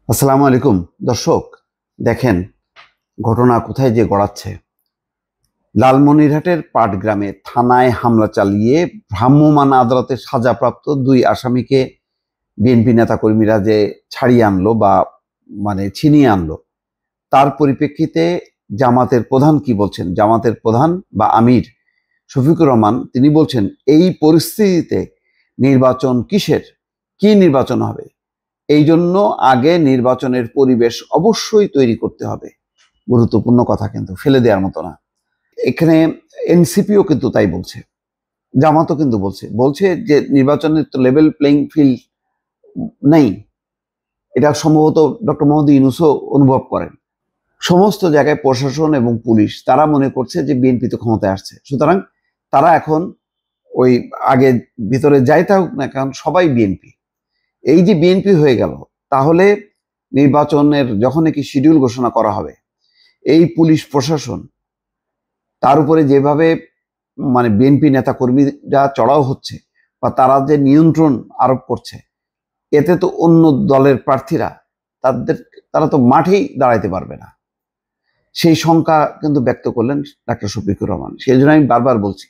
আসসালামু আলাইকুম দর্শক, দেখেন ঘটনা কোথায় যে গড়াচ্ছে। লালমনিরহাটের পাটগ্রামে থানায় হামলা চালিয়ে ভ্রাম্যমাণ আদালতে সাজাপ্রাপ্ত দুই আসামিকে বিএনপি নেতাকর্মীরা যে ছাড়িয়ে আনলো বা ছিনিয়ে আনলো, তার পরিপ্রেক্ষিতে জামাতের প্রধান কি বলছেন? জামাতের প্রধান বা আমির শফিকুর রহমান তিনি বলছেন, এই পরিস্থিতিতে নির্বাচন কিসের, কি নির্বাচন হবে? এই জন্য আগে নির্বাচনের পরিবেশ অবশ্যই তৈরি করতে হবে। গুরুত্বপূর্ণ কথা, কিন্তু ফেলে দেওয়ার মতো না। এখানে এনসিপিও কিন্তু তাই বলছে, জামাতও কিন্তু বলছে বলছে যে নির্বাচনের তো লেভেল প্লেইং ফিল্ড নেই। এটা সম্ভবত ডক্টর মোহাম্মদ ইউনূসও অনুভব করেন। সমস্ত জায়গায় প্রশাসন এবং পুলিশ তারা মনে করছে যে বিএনপি তো ক্ষমতায় আসছে, সুতরাং তারা এখন ওই আগে ভিতরে যাই থাকুক না কারণ সবাই বিএনপি। এই যে বিএনপি হয়ে গেল, তাহলে নির্বাচনের যখন নাকি শিডিউল ঘোষণা করা হবে, এই পুলিশ প্রশাসন তার উপরে যেভাবে বিএনপি নেতা কর্মীরা চড়াও হচ্ছে বা তারা যে নিয়ন্ত্রণ আরোপ করছে, এতে তো অন্য দলের প্রার্থীরা তারা তো মাঠেই দাঁড়াইতে পারবে না। সেই শঙ্কা কিন্তু ব্যক্ত করলেন ডাক্তার শফিকুর রহমান। সেই জন্য আমি বারবার বলছি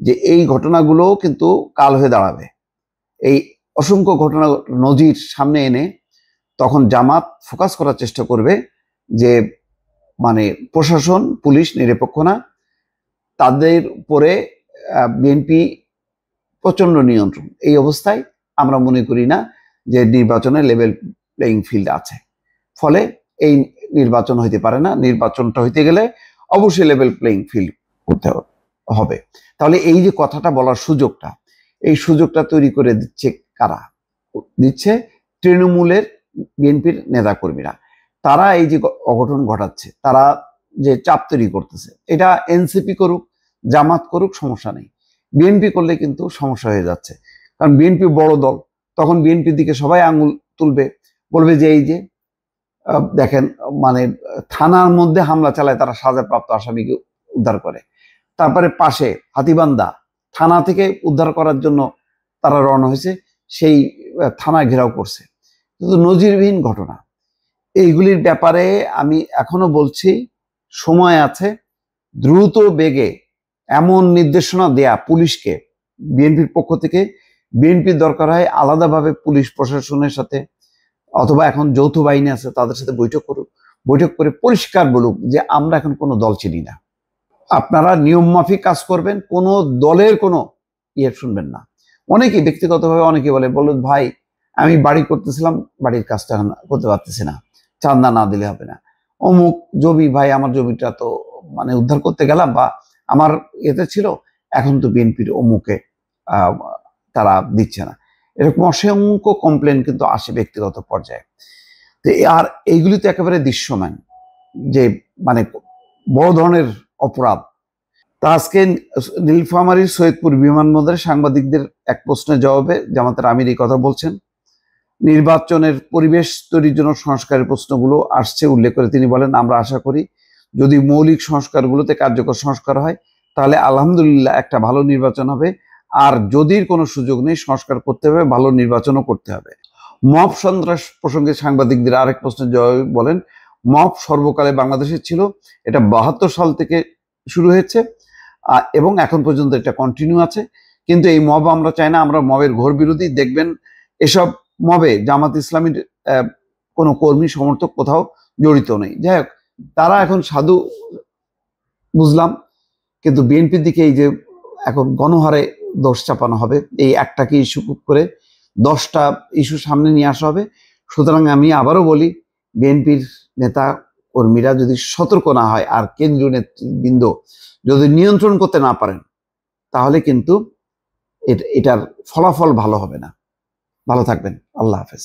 যে এই ঘটনাগুলো কিন্তু কাল হয়ে দাঁড়াবে। এই অসংখ্য ঘটনা নজির সামনে এনে তখন জামাত ফোকাস করার চেষ্টা করবে যে প্রশাসন পুলিশ নিরপেক্ষ না, তাদের উপরে বিএনপি প্রচন্ড নিয়ন্ত্রণ। এই অবস্থায় আমরা মনে করি না যে নির্বাচনে লেভেল প্লেইং ফিল্ড আছে, ফলে এই নির্বাচন হইতে পারে না। নির্বাচনটা হইতে গেলে অবশ্যই লেভেল প্লেইং ফিল্ড করতে হবে। তাহলে এই যে কথাটা বলার সুযোগটা, এই সুযোগটা তৈরি করে দিচ্ছে কারা? দিচ্ছে তৃণমূলের বিএনপির নেতাকর্মীরা। তারা এই যে অঘটন ঘটাচ্ছে, তারা যে চাপ তৈরি করতেছে, এটা এনসিপি করুক জামাত করুক সমস্যা নেই, বিএনপি করলে কিন্তু সমস্যা হয়ে যাচ্ছে। কারণ বিএনপি বড় দল, তখন বিএনপির দিকে সবাই আঙুল তুলবে, বলবে যে এই যে দেখেন থানার মধ্যে হামলা চালায় তারা সাজাপ্রাপ্ত আসামিকে উদ্ধার করে, তারপরে পাশে হাতীবান্ধা থানা থেকে উদ্ধার করার জন্য তারা রওনা হয়েছে, সেই থানা ঘেরাও করছে। কিন্তু নজিরবিহীন ঘটনা। এইগুলির ব্যাপারে আমি এখনো বলছি সময় আছে, দ্রুত বেগে এমন নির্দেশনা দেয়া পুলিশকে বিএনপির পক্ষ থেকে। বিএনপির দরকার হয় আলাদাভাবে পুলিশ প্রশাসনের সাথে অথবা এখন যৌথ বাহিনী আছে তাদের সাথে বৈঠক করুক, বৈঠক করে পরিষ্কার বলুক যে আমরা এখন কোনো দল চিনি না, আপনারা নিয়ম মাফিক কাজ করবেন, কোনো দলের কোনো শুনবেন না। অনেকেই ব্যক্তিগতভাবে অনেকে বলে ভাই আমি বাড়ি করতেছিলাম, বাড়ির কাজটা করতে পারতেছি না, চাঁদা না দিলে হবে না। অমুক জমি ভাই, আমার জমিটা তো উদ্ধার করতে গেলাম বা আমার এতে ছিল, এখন তো বিএনপির অমুকে তারা দিচ্ছে না। এরকম অসংখ্য কমপ্লেন কিন্তু আসে ব্যক্তিগত পর্যায়ে। তো আর এইগুলি তো একেবারে দৃশ্যমান যে বড় ধরনের অপরাধ। তা আজকে নীলফামারীর সৈয়দপুর বিমানবন্দরে সাংবাদিকদের এক প্রশ্নের জবাবে জামাতের আমির এই কথা বলছেন। নির্বাচনের পরিবেশ তৈরির জন্য সংস্কারের প্রশ্নগুলো আসছে উল্লেখ করে তিনি বলেন, আমরা আশা করি যদি মৌলিক সংস্কারগুলোতে কার্যকর সংস্কার হয় তাহলে আলহামদুলিল্লাহ একটা ভালো নির্বাচন হবে। আর যদি কোনো সুযোগ নেই, সংস্কার করতে হবে, ভালো নির্বাচনও করতে হবে। মব সন্ত্রাস প্রসঙ্গে সাংবাদিকদের আরেক প্রশ্নের জবাবে বলেন, মব সর্বকালে বাংলাদেশে ছিল, এটা 72 সাল থেকে শুরু হয়েছে এবং এখন পর্যন্ত এটা কন্টিনিউ আছে। কিন্তু এই মব আমরা চাই না, আমরা মবের ঘোর বিরোধী। দেখবেন এসব মবে জামাত ইসলামীর কোনো কর্মী সমর্থক কোথাও জড়িত নেই। যাই হোক, তারা এখন সাধু বুঝলাম, কিন্তু বিএনপির দিকে এই যে এখন গণহারে দোষ চাপানো হবে, এই একটাকে ইস্যু করে 10টা ইস্যু সামনে নিয়ে আসা হবে। সুতরাং আমি আবারও বলি, বিএনপির নেতা কর্মীরা যদি সতর্ক না হয় আর কেন্দ্রীয় নেতৃবৃন্দ যদি নিয়ন্ত্রণ করতে না পারেন, তাহলে কিন্তু এটার ফলাফল ভালো হবে না। ভালো থাকবেন, আল্লাহ হাফেজ।